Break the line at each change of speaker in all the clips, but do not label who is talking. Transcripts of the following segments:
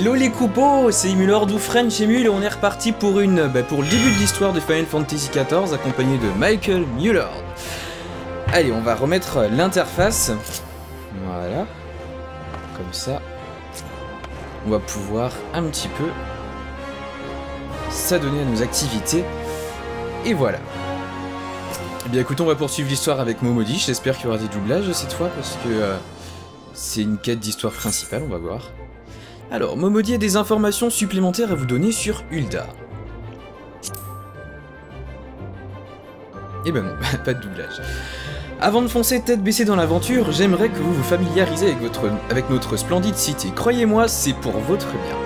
Hello les coupos, c'est Emulord ou French Emule et on est reparti pour pour le début de l'histoire de Final Fantasy XIV accompagné de Michael Mulord. Allez, on va remettre l'interface. Voilà. Comme ça. On va pouvoir un petit peu s'adonner à nos activités. Et voilà. Eh bien écoute, on va poursuivre l'histoire avec Momodi. J'espère qu'il y aura des doublages cette fois parce que c'est une quête d'histoire principale, on va voir. Alors, Momodi a des informations supplémentaires à vous donner sur Ul'dah. Eh ben non, pas de doublage. Avant de foncer tête baissée dans l'aventure, j'aimerais que vous vous familiarisez avec notre splendide cité. Croyez-moi, c'est pour votre bien.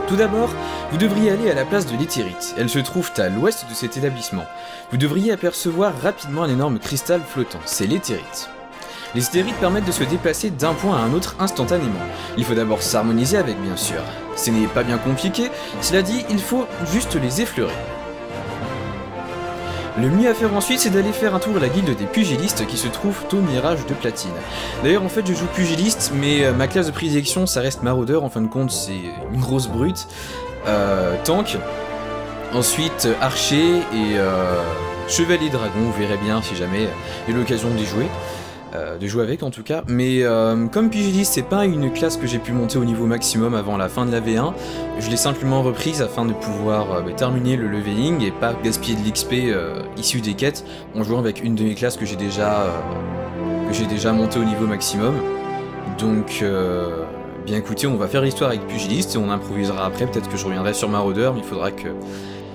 Tout d'abord, vous devriez aller à la place de l'Éthérite. Elle se trouve à l'ouest de cet établissement. Vous devriez apercevoir rapidement un énorme cristal flottant. C'est l'Éthérite. Les éthérites permettent de se déplacer d'un point à un autre instantanément. Il faut d'abord s'harmoniser avec, bien sûr. Ce n'est pas bien compliqué, cela dit, il faut juste les effleurer. Le mieux à faire ensuite, c'est d'aller faire un tour à la guilde des pugilistes qui se trouve au Mirage de Platine. D'ailleurs, en fait, je joue pugiliste, mais ma classe de prédilection, ça reste maraudeur, en fin de compte, c'est une grosse brute. Tank, ensuite archer et chevalier dragon, vous verrez bien si jamais il y a l'occasion d'y jouer. De jouer avec en tout cas, mais comme pugiliste c'est pas une classe que j'ai pu monter au niveau maximum avant la fin de la V1, je l'ai simplement reprise afin de pouvoir terminer le leveling et pas gaspiller de l'XP issu des quêtes en jouant avec une de mes classes que j'ai déjà monté au niveau maximum. Donc bien écoutez, on va faire l'histoire avec pugiliste et on improvisera après, peut-être que je reviendrai sur maraudeur, mais il faudra que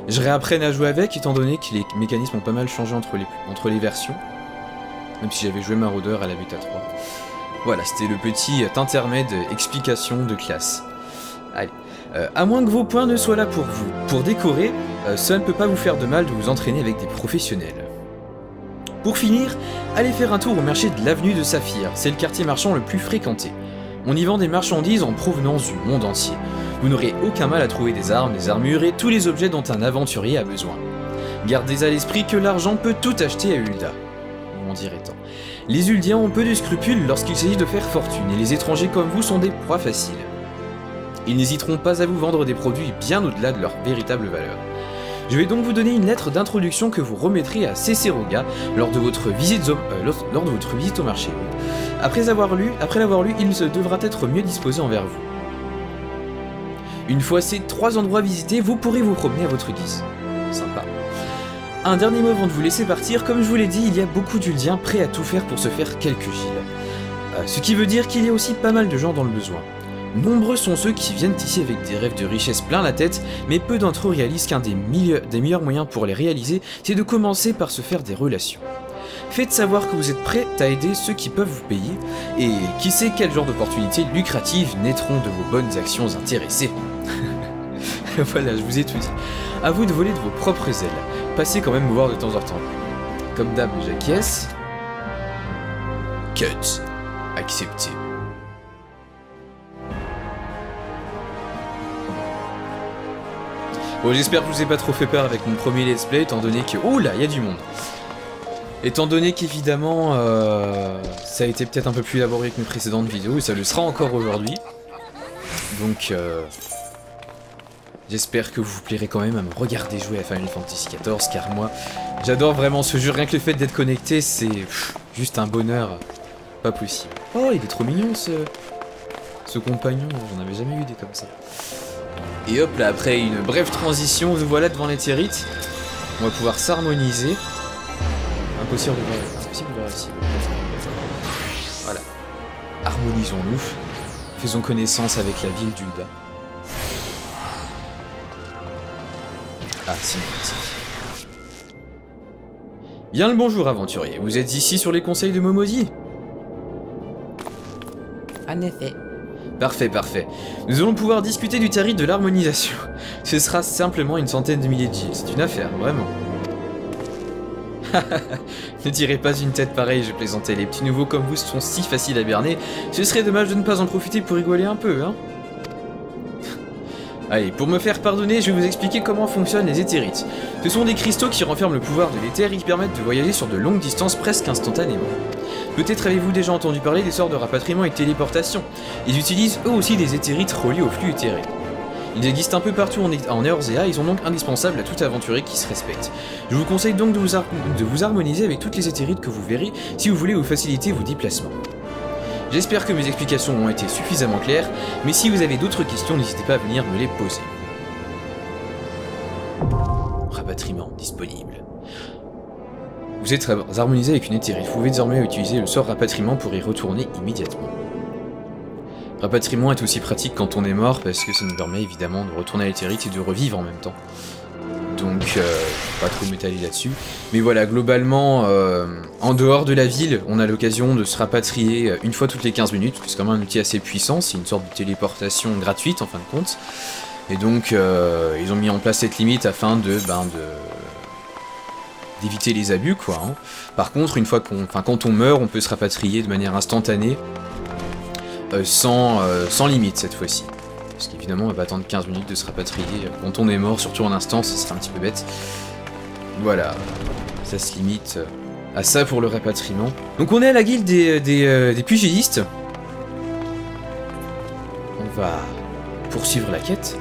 je réapprenne à jouer avec étant donné que les mécanismes ont pas mal changé entre les versions. Même si j'avais joué maraudeur à la bêta 3. Voilà, c'était le petit intermède explication de classe. Allez. À moins que vos points ne soient là pour vous. Pour décorer, cela ne peut pas vous faire de mal de vous entraîner avec des professionnels. Pour finir, allez faire un tour au marché de l'avenue de Saphir. C'est le quartier marchand le plus fréquenté. On y vend des marchandises en provenance du monde entier. Vous n'aurez aucun mal à trouver des armes, des armures et tous les objets dont un aventurier a besoin. Gardez à l'esprit que l'argent peut tout acheter à Ul'dah. Dirait-on. Les Ul'diens ont peu de scrupules lorsqu'il s'agit de faire fortune, et les étrangers comme vous sont des proies faciles. Ils n'hésiteront pas à vous vendre des produits bien au-delà de leur véritable valeur. Je vais donc vous donner une lettre d'introduction que vous remettrez à Ceceroga lors de votre visite au marché. Après l'avoir lu, il devra être mieux disposé envers vous. Une fois ces 3 endroits visités, vous pourrez vous promener à votre guise. Sympa. Un dernier mot avant de vous laisser partir, comme je vous l'ai dit, il y a beaucoup d'Ul'diens prêts à tout faire pour se faire quelques giles. Ce qui veut dire qu'il y a aussi pas mal de gens dans le besoin. Nombreux sont ceux qui viennent ici avec des rêves de richesse plein la tête, mais peu d'entre eux réalisent qu'un des meilleurs moyens pour les réaliser, c'est de commencer par se faire des relations. Faites savoir que vous êtes prêts à aider ceux qui peuvent vous payer, et qui sait quel genre d'opportunités lucratives naîtront de vos bonnes actions intéressées. Voilà, je vous ai tout dit. À vous de voler de vos propres ailes. Passez quand même me voir de temps en temps. Comme d'hab, j'acquiesce. Cut. Accepté. Bon, j'espère que je vous ai pas trop fait peur avec mon premier let's play, étant donné que... Oh là, il y a du monde. Étant donné qu'évidemment, ça a été peut-être un peu plus élaboré que mes précédentes vidéos, et ça le sera encore aujourd'hui. Donc... j'espère que vous vous plairez quand même à me regarder jouer à Final Fantasy XIV, car moi, j'adore vraiment ce jeu. Rien que le fait d'être connecté, c'est juste un bonheur pas possible. Oh, il est trop mignon ce compagnon, j'en avais jamais eu des comme ça. Et hop là, après une brève transition, nous voilà devant l'Éthérite. On va pouvoir s'harmoniser. Impossible de réussir. Voilà. Harmonisons-nous. Faisons connaissance avec la ville d'Ul'dah. Ah, cinématique. Bien le bonjour, aventurier. Vous êtes ici sur les conseils de Momodi?
En effet.
Parfait, parfait. Nous allons pouvoir discuter du tarif de l'harmonisation. Ce sera simplement une centaine de milliers de gilles. C'est une affaire, vraiment. Ne tirez pas une tête pareille, je plaisantais. Les petits nouveaux comme vous sont si faciles à berner. Ce serait dommage de ne pas en profiter pour rigoler un peu, hein. Allez, pour me faire pardonner, je vais vous expliquer comment fonctionnent les éthérites. Ce sont des cristaux qui renferment le pouvoir de l'éther et qui permettent de voyager sur de longues distances presque instantanément. Peut-être avez-vous déjà entendu parler des sorts de rapatriement et de téléportation. Ils utilisent eux aussi des éthérites reliées au flux éthéré. Ils existent un peu partout en Eorzea, ils sont donc indispensables à tout aventurier qui se respecte. Je vous conseille donc de vous harmoniser avec toutes les éthérites que vous verrez si vous voulez vous faciliter vos déplacements. J'espère que mes explications ont été suffisamment claires, mais si vous avez d'autres questions, n'hésitez pas à venir me les poser. Rapatriement disponible. Vous êtes harmonisé avec une éthérite, vous pouvez désormais utiliser le sort rapatriement pour y retourner immédiatement. Rapatriement est aussi pratique quand on est mort, parce que ça nous permet évidemment de retourner à l'éthérite et de revivre en même temps. Donc, pas trop m'étaler là-dessus. Mais voilà, globalement, en dehors de la ville, on a l'occasion de se rapatrier une fois toutes les 15 minutes, c'est quand même un outil assez puissant, c'est une sorte de téléportation gratuite en fin de compte. Et donc, ils ont mis en place cette limite afin d'éviter les abus, quoi. Hein. Par contre, quand on meurt, on peut se rapatrier de manière instantanée, sans limite cette fois-ci. Parce qu'évidemment, on va pas attendre 15 minutes de se rapatrier. Quand on est mort, surtout en instant, ce serait un petit peu bête. Voilà, ça se limite à ça pour le rapatriement. Donc on est à la guilde des pugilistes. On va poursuivre la quête.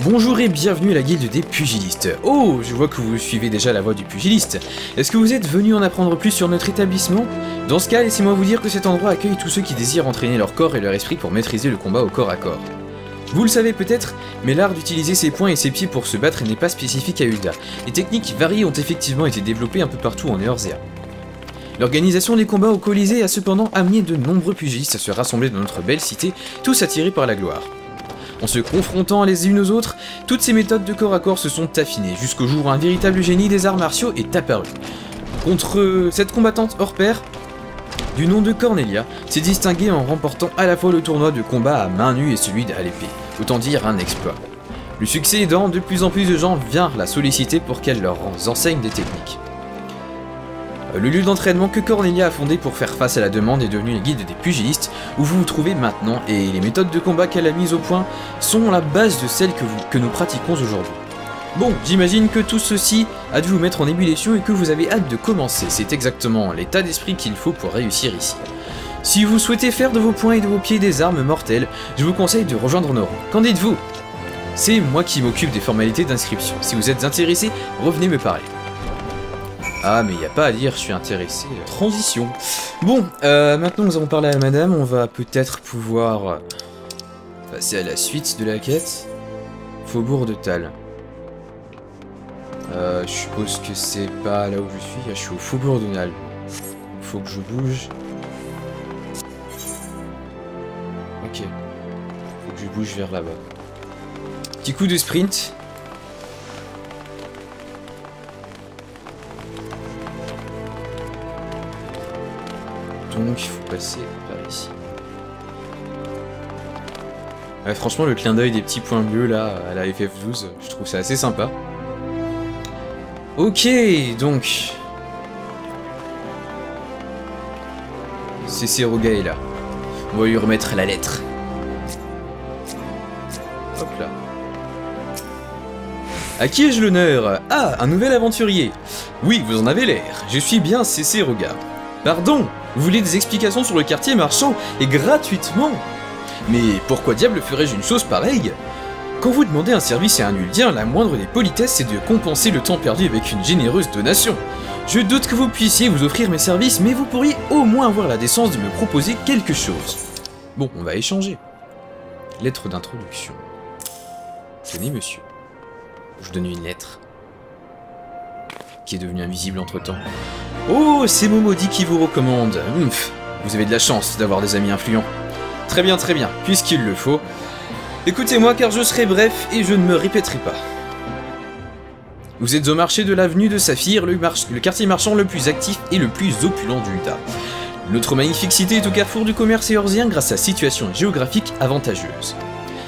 Bonjour et bienvenue à la guilde des pugilistes. Oh, je vois que vous suivez déjà la voie du pugiliste. Est-ce que vous êtes venu en apprendre plus sur notre établissement? Dans ce cas, laissez-moi vous dire que cet endroit accueille tous ceux qui désirent entraîner leur corps et leur esprit pour maîtriser le combat au corps à corps. Vous le savez peut-être, mais l'art d'utiliser ses poings et ses pieds pour se battre n'est pas spécifique à Ul'dah. Les techniques variées ont effectivement été développées un peu partout en Eorzea. L'organisation des combats au Colisée a cependant amené de nombreux pugilistes à se rassembler dans notre belle cité, tous attirés par la gloire. En se confrontant les unes aux autres, toutes ces méthodes de corps à corps se sont affinées, jusqu'au jour où un véritable génie des arts martiaux est apparu. Contre cette combattante hors pair, du nom de Cornelia, s'est distinguée en remportant à la fois le tournoi de combat à main nue et celui à l'épée, autant dire un exploit. Le succès aidant, de plus en plus de gens vinrent la solliciter pour qu'elle leur enseigne des techniques. Le lieu d'entraînement que Cornelia a fondé pour faire face à la demande est devenu la guilde des pugilistes, où vous vous trouvez maintenant, et les méthodes de combat qu'elle a mises au point sont la base de celles que nous pratiquons aujourd'hui. Bon, j'imagine que tout ceci a dû vous mettre en ébullition et que vous avez hâte de commencer, c'est exactement l'état d'esprit qu'il faut pour réussir ici. Si vous souhaitez faire de vos poings et de vos pieds des armes mortelles, je vous conseille de rejoindre nos rangs. Qu'en dites-vous? C'est moi qui m'occupe des formalités d'inscription, si vous êtes intéressé, revenez me parler. Ah, mais y a pas à dire, je suis intéressé. Transition. Bon, maintenant nous avons parlé à madame, on va peut-être pouvoir passer à la suite de la quête. Faubourg de Thal. Je suppose que c'est pas là où je suis au Faubourg de Thal. Faut que je bouge. Ok. Faut que je bouge vers là-bas. Petit coup de sprint. Donc il faut passer par ici. Ouais, franchement le clin d'œil des petits points bleus là à la FF12, je trouve ça assez sympa. Ok, donc C.C. Roga est là. On va lui remettre la lettre. Hop là. À qui ai-je l'honneur? Ah, un nouvel aventurier. Oui, vous en avez l'air. Je suis bien C.C. Roga. Pardon, vous voulez des explications sur le quartier marchand, et gratuitement? Mais pourquoi diable ferais-je une chose pareille? Quand vous demandez un service à un Uldien, la moindre des politesses c'est de compenser le temps perdu avec une généreuse donation. Je doute que vous puissiez vous offrir mes services, mais vous pourriez au moins avoir la décence de me proposer quelque chose. Bon, on va échanger. Lettre d'introduction. Tenez, monsieur. Je vous donne une lettre. Qui est devenue invisible entre-temps. Oh, c'est Momodi qui vous recommande. Vous avez de la chance d'avoir des amis influents. Très bien, puisqu'il le faut. Écoutez-moi car je serai bref et je ne me répéterai pas. Vous êtes au marché de l'avenue de Saphir, le quartier marchand le plus actif et le plus opulent d'Ul'dah. Notre magnifique cité est au carrefour du commerce éorzien grâce à sa situation géographique avantageuse.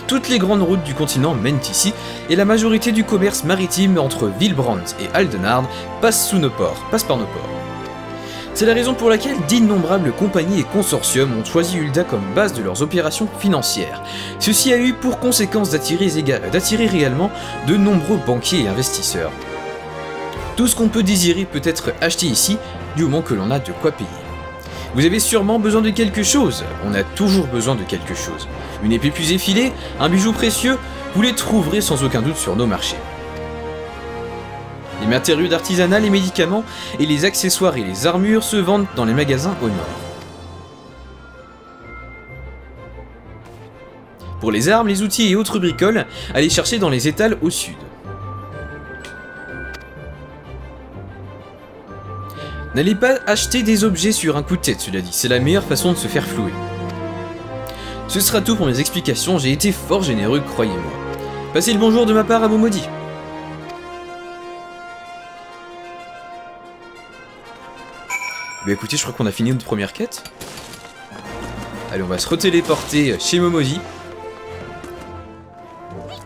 Toutes les grandes routes du continent mènent ici, et la majorité du commerce maritime entre Villebrandt et Aldenard passe par nos ports. C'est la raison pour laquelle d'innombrables compagnies et consortiums ont choisi Ul'dah comme base de leurs opérations financières. Ceci a eu pour conséquence d'attirer également de nombreux banquiers et investisseurs. Tout ce qu'on peut désirer peut être acheté ici, du moment que l'on a de quoi payer. Vous avez sûrement besoin de quelque chose, on a toujours besoin de quelque chose. Une épée plus effilée, un bijou précieux, vous les trouverez sans aucun doute sur nos marchés. Les matériaux d'artisanat, les médicaments et les accessoires et les armures se vendent dans les magasins au nord. Pour les armes, les outils et autres bricoles, allez chercher dans les étals au sud. N'allez pas acheter des objets sur un coup de tête, cela dit, c'est la meilleure façon de se faire flouer. Ce sera tout pour mes explications, j'ai été fort généreux, croyez-moi. Passez le bonjour de ma part à Momodi. Bah écoutez, je crois qu'on a fini notre première quête. Allez, on va se retéléporter chez Momodi.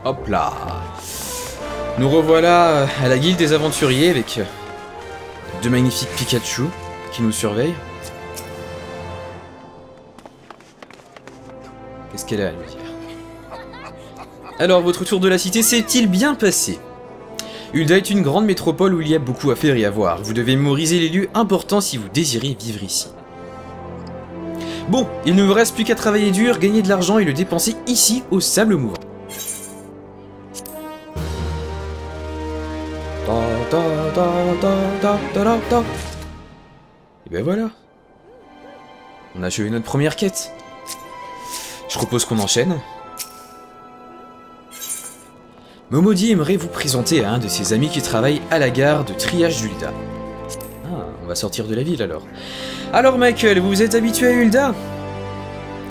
Hop là. Nous revoilà à la guilde des aventuriers avec deux magnifiques Pikachu qui nous surveillent. Qu'est-ce qu'elle a à nous dire? Alors, votre tour de la cité s'est-il bien passé? Ul'dah est une grande métropole où il y a beaucoup à faire et à voir. Vous devez mémoriser les lieux importants si vous désirez vivre ici. Bon, il ne vous reste plus qu'à travailler dur, gagner de l'argent et le dépenser ici, au sable mouvant. Et ben voilà. On a achevé notre première quête. Je propose qu'on enchaîne. Momodi aimerait vous présenter à un de ses amis qui travaille à la gare de triage d'Ul'dah. Ah, on va sortir de la ville alors. Alors Michael, vous vous êtes habitué à Ul'dah?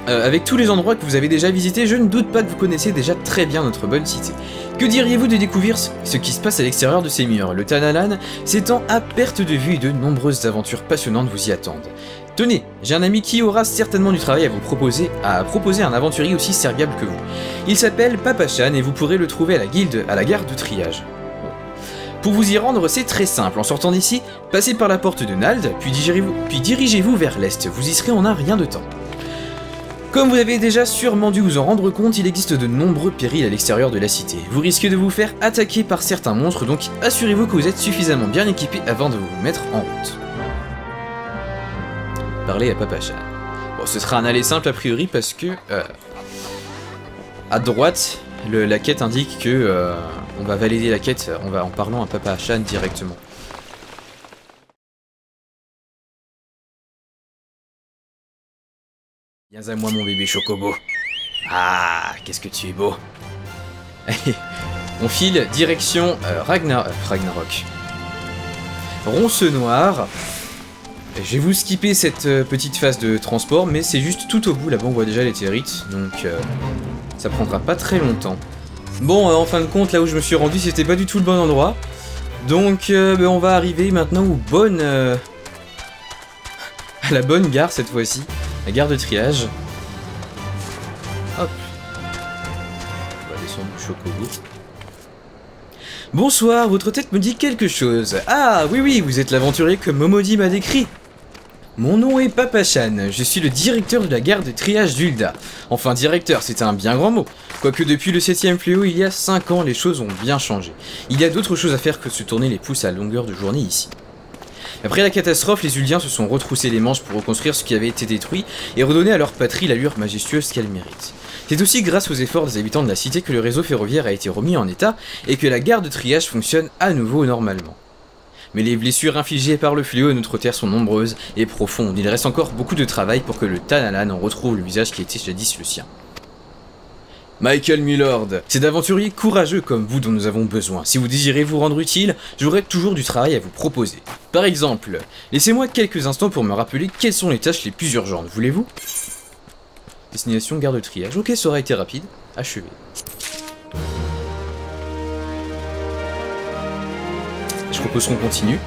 Avec tous les endroits que vous avez déjà visités, je ne doute pas que vous connaissez déjà très bien notre bonne cité. Que diriez-vous de découvrir ce qui se passe à l'extérieur de ces murs? Le Tanalan s'étend à perte de vue et de nombreuses aventures passionnantes vous y attendent. Tenez, j'ai un ami qui aura certainement du travail à vous proposer un aventurier aussi serviable que vous. Il s'appelle Papachan et vous pourrez le trouver à la gare de triage. Pour vous y rendre, c'est très simple. En sortant d'ici, passez par la porte de Nald, puis dirigez-vous vers l'est. Vous y serez en un rien de temps. Comme vous avez déjà sûrement dû vous en rendre compte, il existe de nombreux périls à l'extérieur de la cité. Vous risquez de vous faire attaquer par certains monstres, donc assurez-vous que vous êtes suffisamment bien équipé avant de vous mettre en route. Parlez à Papachan. Bon, ce sera un aller simple a priori parce que à droite, la quête indique que on va valider la quête en parlant à Papachan directement. Viens à moi mon bébé Chocobo. Ah, qu'est-ce que tu es beau. Allez, on file direction Ragnarok. Ronce Noire. Je vais vous skipper cette petite phase de transport, mais c'est juste tout au bout, là-bas on voit déjà les Territes, donc ça prendra pas très longtemps. Bon, en fin de compte, là où je me suis rendu, c'était pas du tout le bon endroit. Donc on va arriver maintenant à la bonne gare cette fois-ci. La gare de triage. Hop. On va descendre du Chocobo. Bonsoir, votre tête me dit quelque chose. Ah, oui, vous êtes l'aventurier que Momodi m'a décrit. Mon nom est Papachan, je suis le directeur de la gare de triage d'Ul'dah. Enfin, directeur, c'est un bien grand mot. Quoique depuis le 7ème fléau, il y a 5 ans, les choses ont bien changé. Il y a d'autres choses à faire que de se tourner les pouces à longueur de journée ici. Après la catastrophe, les Ul'diens se sont retroussés les manches pour reconstruire ce qui avait été détruit et redonner à leur patrie l'allure majestueuse qu'elle mérite. C'est aussi grâce aux efforts des habitants de la cité que le réseau ferroviaire a été remis en état et que la gare de triage fonctionne à nouveau normalement. Mais les blessures infligées par le fléau à notre terre sont nombreuses et profondes. Il reste encore beaucoup de travail pour que le Tanalan en retrouve le visage qui était jadis le sien. Michael Milord, c'est d'aventuriers courageux comme vous dont nous avons besoin. Si vous désirez vous rendre utile, j'aurai toujours du travail à vous proposer. Par exemple, laissez-moi quelques instants pour me rappeler quelles sont les tâches les plus urgentes, voulez-vous? Destination gare de triage. Ok, ça aura été rapide. Achevé. Je propose qu'on continue.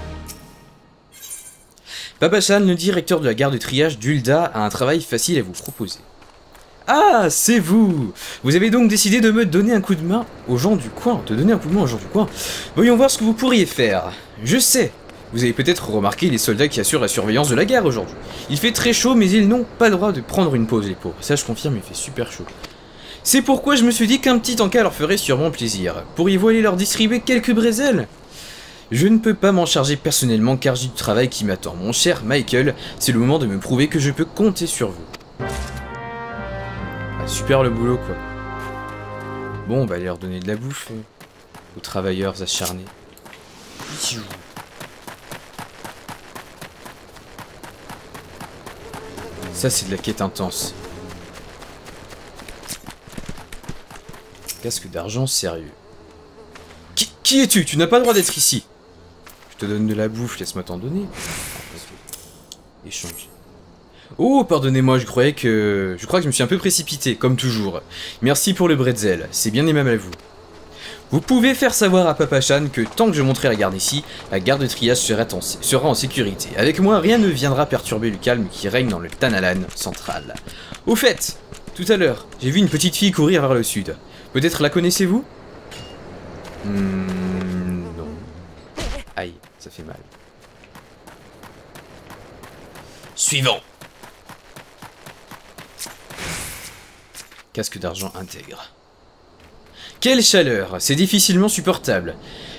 Papachan, le directeur de la gare de triage d'Ul'dah, a un travail facile à vous proposer. Ah, c'est vous! Vous avez donc décidé de me donner un coup de main aux gens du coin, Voyons voir ce que vous pourriez faire. Je sais, Vous avez peut-être remarqué les soldats qui assurent la surveillance de la gare aujourd'hui. Il fait très chaud, mais ils n'ont pas le droit de prendre une pause, les pauvres. Ça, je confirme, il fait super chaud. C'est pourquoi je me suis dit qu'un petit encas leur ferait sûrement plaisir. Pourriez-vous aller leur distribuer quelques bretzels? Je ne peux pas m'en charger personnellement car j'ai du travail qui m'attend. Mon cher Michael, c'est le moment de me prouver que je peux compter sur vous. Ah, super le boulot, quoi. Bon, on va aller leur donner de la bouffe aux travailleurs acharnés. Ça, c'est de la quête intense. Casque d'argent sérieux. Qui es-tu? Tu n'as pas le droit d'être ici. Je te donne de la bouffe, laisse-moi t'en donner. Échange. Oh, pardonnez-moi, je crois que je me suis un peu précipité, comme toujours. Merci pour le bretzel, c'est bien aimable à vous. Vous pouvez faire savoir à Papa Chan que tant que je monterai la garde ici, la garde de triage sera en sécurité. Avec moi, rien ne viendra perturber le calme qui règne dans le Tanalan central. Au fait, tout à l'heure, j'ai vu une petite fille courir vers le sud. Peut-être la connaissez-vous? Non. Aïe, ça fait mal. Suivant. Casque d'argent intègre. Quelle chaleur, c'est difficilement supportable.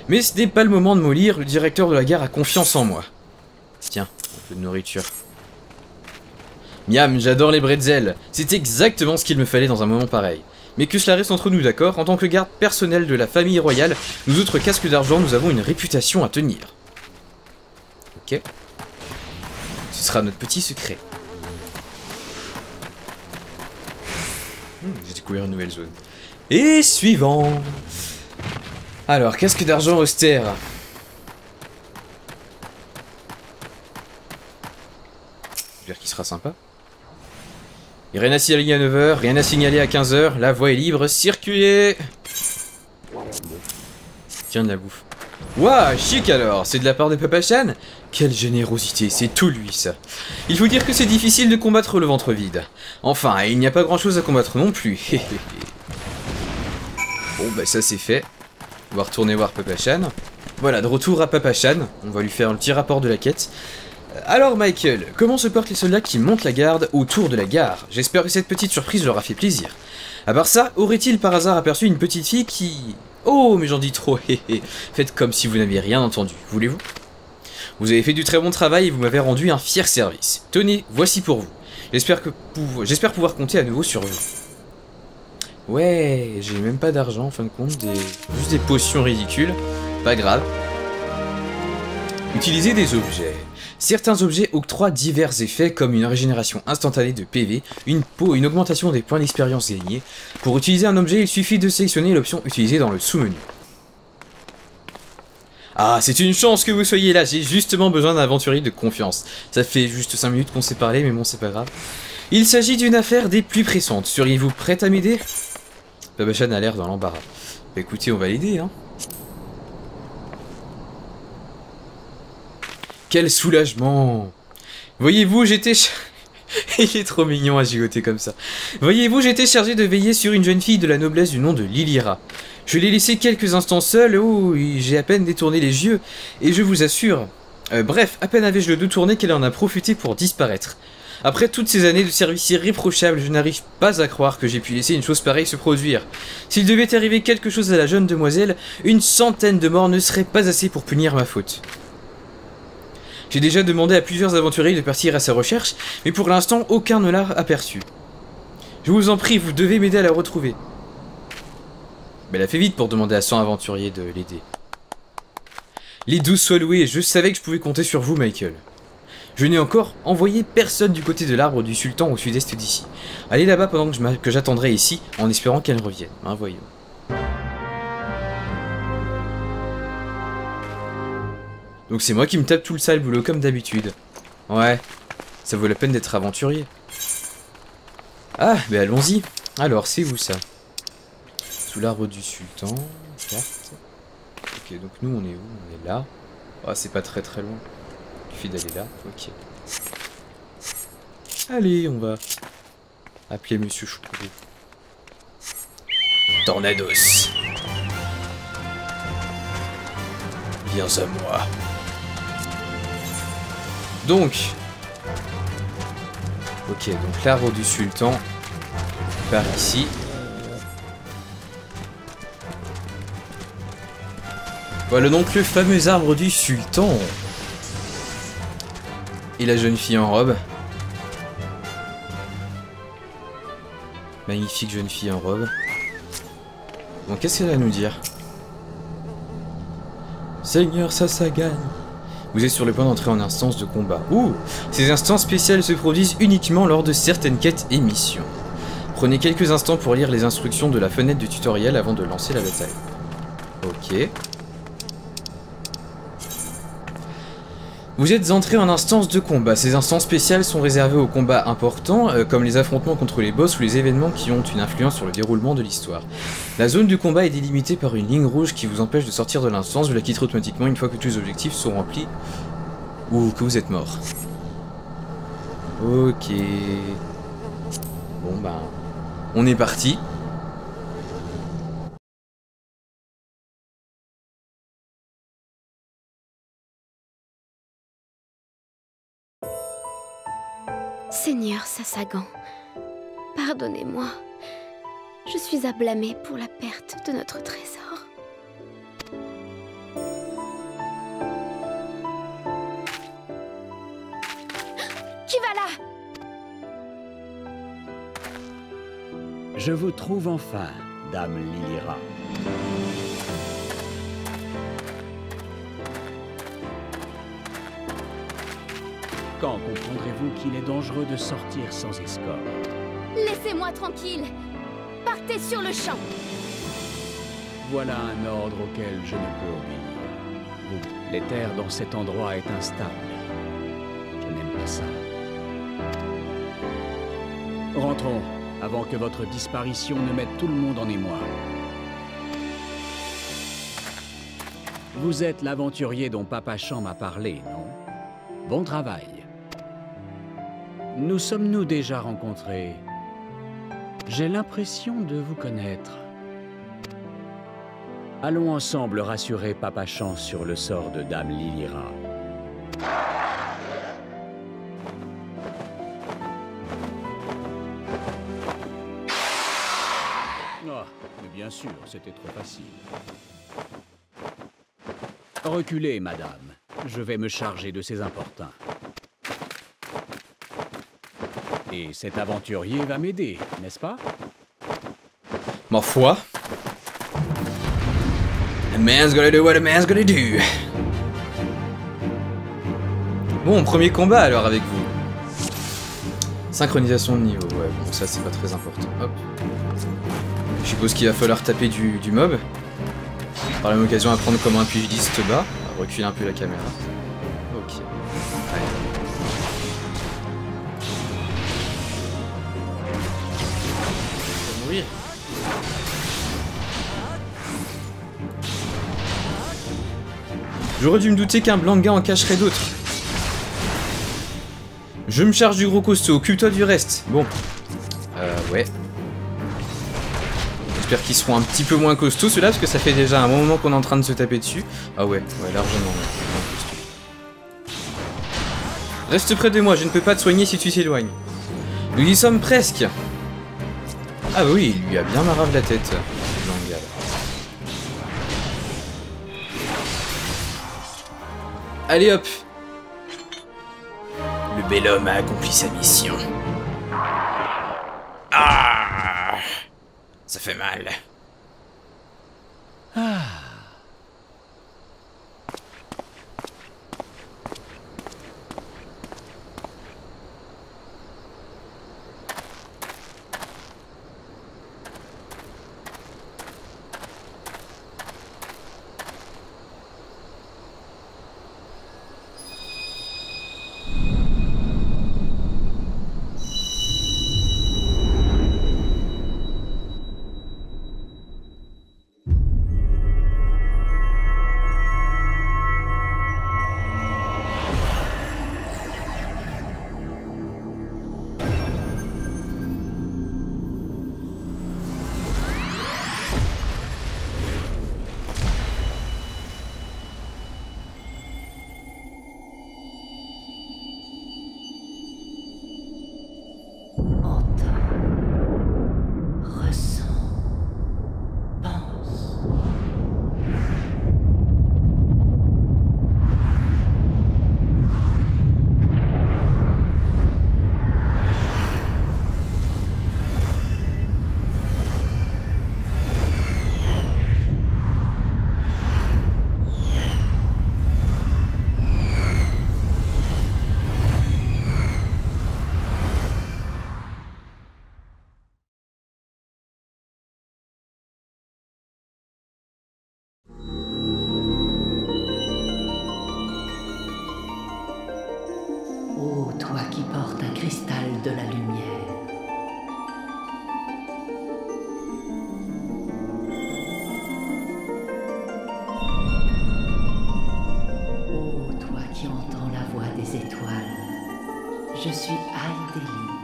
Mais ce n'est pas le moment de mollir, le directeur de la gare a confiance en moi. Tiens, un peu de nourriture. Miam, j'adore les bretzels. C'est exactement ce qu'il me fallait dans un moment pareil. Mais que cela reste entre nous, d'accord? En tant que garde personnel de la famille royale, nous autres casques d'argent, nous avons une réputation à tenir. Ok. Ce sera notre petit secret. J'ai découvert une nouvelle zone. Et suivant. Alors, casque d'argent austère. J'espère qu'il sera sympa. Et rien à signaler à 9h, rien à signaler à 15h, la voie est libre, circulez. Tiens de la bouffe. Ouah, chic alors, c'est de la part de Papa Chan? Quelle générosité, c'est tout lui ça. Il faut dire que c'est difficile de combattre le ventre vide. Enfin, il n'y a pas grand chose à combattre non plus. Bon bah ça c'est fait. On va retourner voir Papa Chan. Voilà, de retour à Papa Chan, on va lui faire un petit rapport de la quête. Alors Michael, comment se portent les soldats qui montent la garde autour de la gare? J'espère que cette petite surprise leur a fait plaisir. À part ça, aurait-il par hasard aperçu une petite fille qui... Oh, mais j'en dis trop, Faites comme si vous n'aviez rien entendu, voulez-vous? Vous avez fait du très bon travail et vous m'avez rendu un fier service. Tenez, voici pour vous. J'espère pouvoir compter à nouveau sur vous. Ouais, j'ai même pas d'argent en fin de compte, juste des potions ridicules. Pas grave. Utilisez des objets. Certains objets octroient divers effets comme une régénération instantanée de PV, une augmentation des points d'expérience gagnés. Pour utiliser un objet, il suffit de sélectionner l'option utilisée dans le sous-menu. Ah, c'est une chance que vous soyez là, j'ai justement besoin d'un aventurier de confiance. Ça fait juste 5 minutes qu'on s'est parlé, mais bon, c'est pas grave. Il s'agit d'une affaire des plus pressantes. Seriez-vous prête à m'aider? Papa Chan a l'air dans l'embarras. Bah écoutez, on va l'aider, hein. Quel soulagement! Voyez-vous, j'étais... Il est trop mignon à gigoter comme ça. Voyez-vous, j'étais chargé de veiller sur une jeune fille de la noblesse du nom de Lilira. Je l'ai laissée quelques instants seule, oh, j'ai à peine détourné les yeux, et je vous assure... bref, à peine avais-je le dos tourné qu'elle en a profité pour disparaître. Après toutes ces années de service irréprochable, je n'arrive pas à croire que j'ai pu laisser une chose pareille se produire. S'il devait arriver quelque chose à la jeune demoiselle, une centaine de morts ne seraient pas assez pour punir ma faute. J'ai déjà demandé à plusieurs aventuriers de partir à sa recherche, mais pour l'instant, aucun ne l'a aperçu. Je vous en prie, vous devez m'aider à la retrouver. Mais elle a fait vite pour demander à 100 aventuriers de l'aider. Les 12 soient loués, je savais que je pouvais compter sur vous, Michael. Je n'ai encore envoyé personne du côté de l'arbre du sultan au sud-est d'ici. Allez là-bas pendant que j'attendrai ici, en espérant qu'elle revienne. Hein, voyons. Donc c'est moi qui me tape tout le sale boulot comme d'habitude. Ouais, ça vaut la peine d'être aventurier. Ah, ben allons-y. Alors, c'est où ça? Sous l'arbre du sultan. Carte. Ok, donc nous on est où? On est là. Ah, c'est pas très très loin. Il suffit d'aller là. Ok. Allez, on va appeler Monsieur Choucroute. Tornados. Viens à moi. Donc... Ok, donc l'arbre du sultan par ici. Voilà donc le fameux arbre du sultan. Et la jeune fille en robe. Magnifique jeune fille en robe. Bon, qu'est-ce qu'elle va nous dire? Seigneur Sasagan, vous êtes sur le point d'entrer en instance de combat. Ouh! Ces instances spéciales se produisent uniquement lors de certaines quêtes et missions. Prenez quelques instants pour lire les instructions de la fenêtre du tutoriel avant de lancer la bataille. Ok. Vous êtes entré en instance de combat. Ces instances spéciales sont réservées aux combats importants, comme les affrontements contre les boss ou les événements qui ont une influence sur le déroulement de l'histoire. La zone du combat est délimitée par une ligne rouge qui vous empêche de sortir de l'instance. Vous la quitterez automatiquement une fois que tous les objectifs sont remplis ou que vous êtes mort. Ok. Bon bah, on est parti.
Seigneur Sasagan, pardonnez-moi. Je suis à blâmer pour la perte de notre trésor. Qui va là?
Je vous trouve enfin, Dame Lilira. Quand comprendrez-vous qu'il est dangereux de sortir sans escorte?
Laissez-moi tranquille. Partez sur le champ.
Voilà un ordre auquel je ne peux obéir. Les terres dans cet endroit est instable. Je n'aime pas ça. Rentrons, avant que votre disparition ne mette tout le monde en émoi. Vous êtes l'aventurier dont Papa Champ m'a parlé, non? Bon travail. Nous sommes-nous déjà rencontrés? J'ai l'impression de vous connaître. Allons ensemble rassurer Papa Champ sur le sort de Dame Lilira. Ah, mais bien sûr, c'était trop facile. Reculez, madame. Je vais me charger de ces importuns. Et cet aventurier va m'aider, n'est-ce pas?
Ma foi. A man's gonna do what a man's gonna do. Bon, premier combat alors avec vous. Synchronisation de niveau, ouais, bon ça c'est pas très important. Hop. Je suppose qu'il va falloir taper du mob. Par la même occasion apprendre comment un pugiliste se bat. On va reculer un peu la caméra. Ok. Allez. Mourir. J'aurais dû me douter qu'un blanc de gars en cacherait d'autres. Je me charge du gros costaud, occupe-toi du reste. Bon. Ouais. J'espère qu'ils seront un petit peu moins costauds ceux-là, parce que ça fait déjà un bon moment qu'on est en train de se taper dessus. Ah ouais, largement. Ouais. Reste près de moi, je ne peux pas te soigner si tu t'éloignes. Nous y sommes presque. Ah bah oui, il lui a bien marave la tête. Langal. Allez hop. Le bel homme a accompli sa mission. Ah, ça fait mal.
Ah.
toi qui portes un cristal de la lumière. Ô toi qui entends la voix des étoiles, je suis Aïdéline.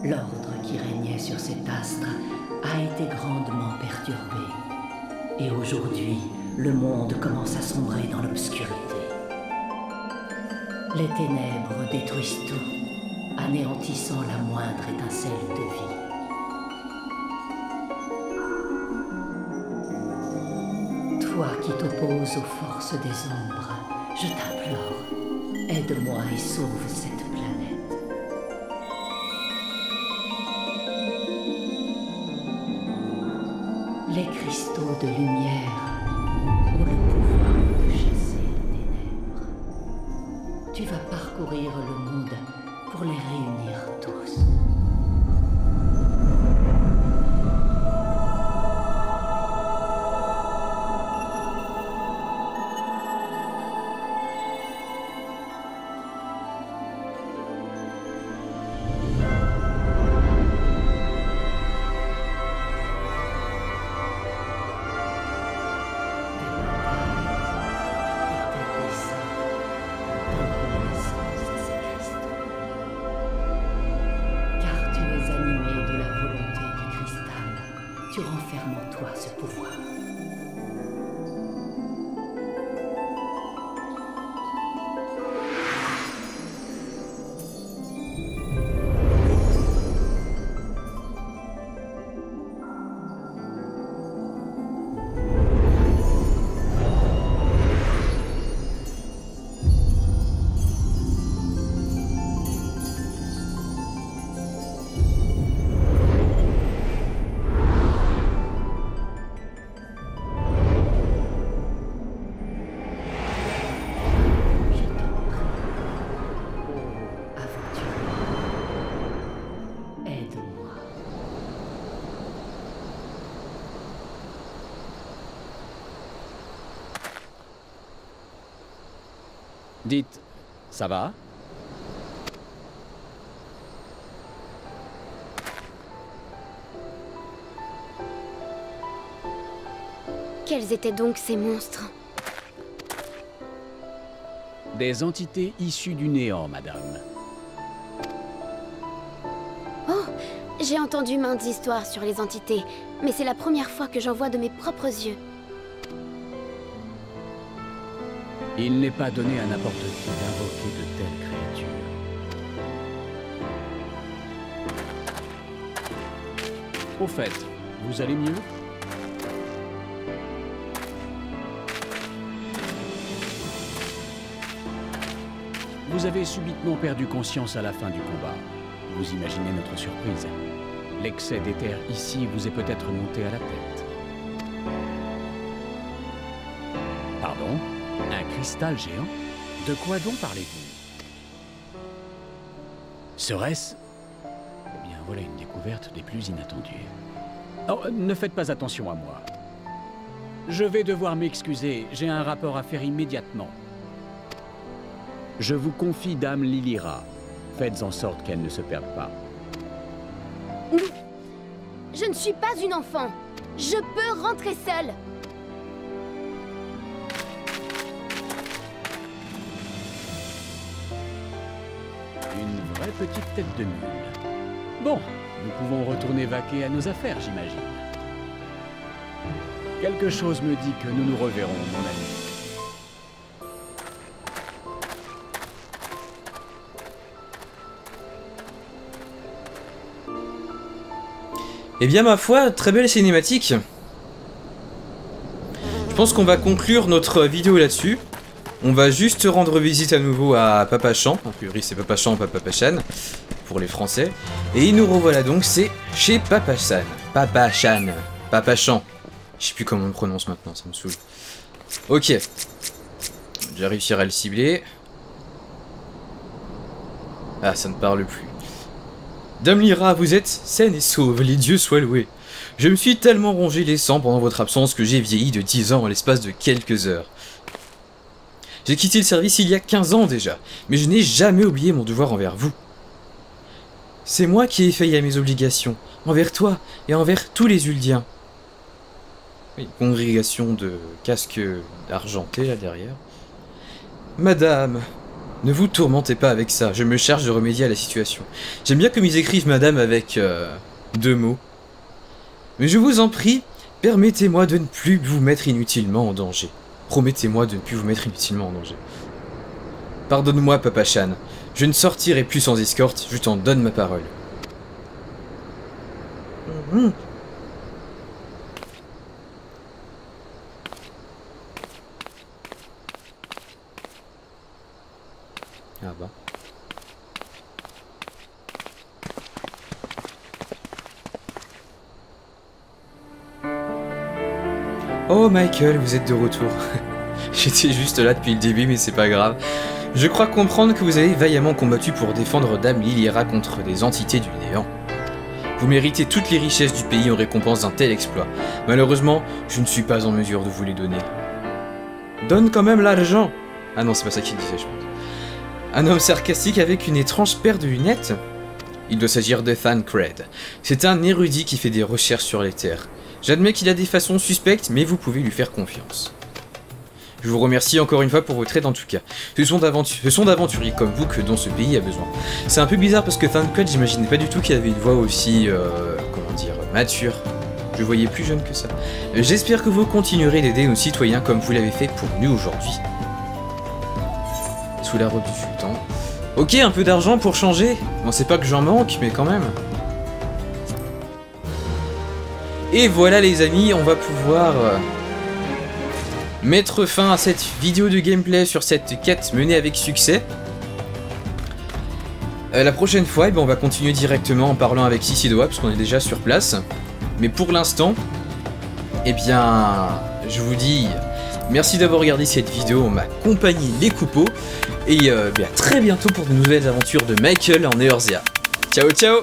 L'ordre qui régnait sur cet astre a été grandement perturbé. Et aujourd'hui, le monde commence à sombrer dans l'obscurité. Les ténèbres détruisent tout, anéantissant la moindre étincelle de vie. Toi qui t'opposes aux forces des ombres, je t'implore, aide-moi et sauve cette planète. Les cristaux de lumière ont le pouvoir de chasser les ténèbres. Tu vas parcourir le monde pour les réunir tous. Tu renfermes en toi ce pouvoir.
Dites, ça va?
Quels étaient donc ces monstres?
Des entités issues du néant, madame.
Oh, j'ai entendu maintes histoires sur les entités, mais c'est la première fois que j'en vois de mes propres yeux.
Il n'est pas donné à n'importe qui d'invoquer de telles créatures. Au fait, vous allez mieux? Vous avez subitement perdu conscience à la fin du combat. Vous imaginez notre surprise. L'excès d'éther ici vous est peut-être monté à la tête. Pardon? Un cristal géant? De quoi donc parlez-vous? Serait-ce... Eh bien, voilà une découverte des plus inattendues. Oh, ne faites pas attention à moi. Je vais devoir m'excuser, j'ai un rapport à faire immédiatement. Je vous confie Dame Lilira. Faites en sorte qu'elle ne se perde pas.
Je ne suis pas une enfant. Je peux rentrer seule.
Une vraie petite tête de mule. Bon, nous pouvons retourner vaquer à nos affaires, j'imagine. Quelque chose me dit que nous nous reverrons, mon ami.
Eh bien, ma foi, très belle cinématique. Je pense qu'on va conclure notre vidéo là-dessus. On va juste rendre visite à nouveau à Papachan. A priori, c'est Papachan ou Papachan pour les Français. Et nous revoilà donc, c'est chez Papachan. Papachan. Papachan. Je sais plus comment on le prononce maintenant, ça me saoule. Ok. J'ai réussi à le cibler. Ah, ça ne parle plus. Dame Lyra, vous êtes saine et sauve, les dieux soient loués. Je me suis tellement rongé les sangs pendant votre absence que j'ai vieilli de 10 ans en l'espace de quelques heures. J'ai quitté le service il y a 15 ans déjà, mais je n'ai jamais oublié mon devoir envers vous. C'est moi qui ai failli à mes obligations, envers toi et envers tous les Uldiens. Oui, congrégation de casques argentés là derrière. Madame, ne vous tourmentez pas avec ça, je me charge de remédier à la situation. J'aime bien comme ils écrivent madame avec 2 mots. Mais je vous en prie, permettez-moi de ne plus vous mettre inutilement en danger. Promettez-moi de ne plus vous mettre inutilement en danger. Pardonne-moi, Papa Shan. Je ne sortirai plus sans escorte, je t'en donne ma parole. Ah bah. Oh Michael, vous êtes de retour. J'étais juste là depuis le début, mais c'est pas grave. Je crois comprendre que vous avez vaillamment combattu pour défendre Dame Liliera contre des entités du néant. Vous méritez toutes les richesses du pays en récompense d'un tel exploit. Malheureusement, je ne suis pas en mesure de vous les donner. Donne quand même l'argent. Ah non, c'est pas ça qu'il disait, je pense. Un homme sarcastique avec une étrange paire de lunettes. Il doit s'agir de Thancred. C'est un érudit qui fait des recherches sur les terres. J'admets qu'il a des façons suspectes, mais vous pouvez lui faire confiance. Je vous remercie encore une fois pour votre aide en tout cas. Ce sont d'aventuriers comme vous que dont ce pays a besoin. C'est un peu bizarre parce que Thancred, j'imaginais pas du tout qu'il avait une voix aussi, comment dire, mature. Je le voyais plus jeune que ça. J'espère que vous continuerez d'aider nos citoyens comme vous l'avez fait pour nous aujourd'hui. Sous la robe du sultan. Ok, un peu d'argent pour changer. Bon, c'est pas que j'en manque, mais quand même. Et voilà les amis, on va pouvoir mettre fin à cette vidéo de gameplay sur cette quête menée avec succès. La prochaine fois, on va continuer directement en parlant avec Sishidoa, parce qu'on est déjà sur place. Mais pour l'instant, eh bien, je vous dis merci d'avoir regardé cette vidéo en ma compagnie les Coupeaux. Et à très bientôt pour de nouvelles aventures de Michael en Eorzea. Ciao ciao.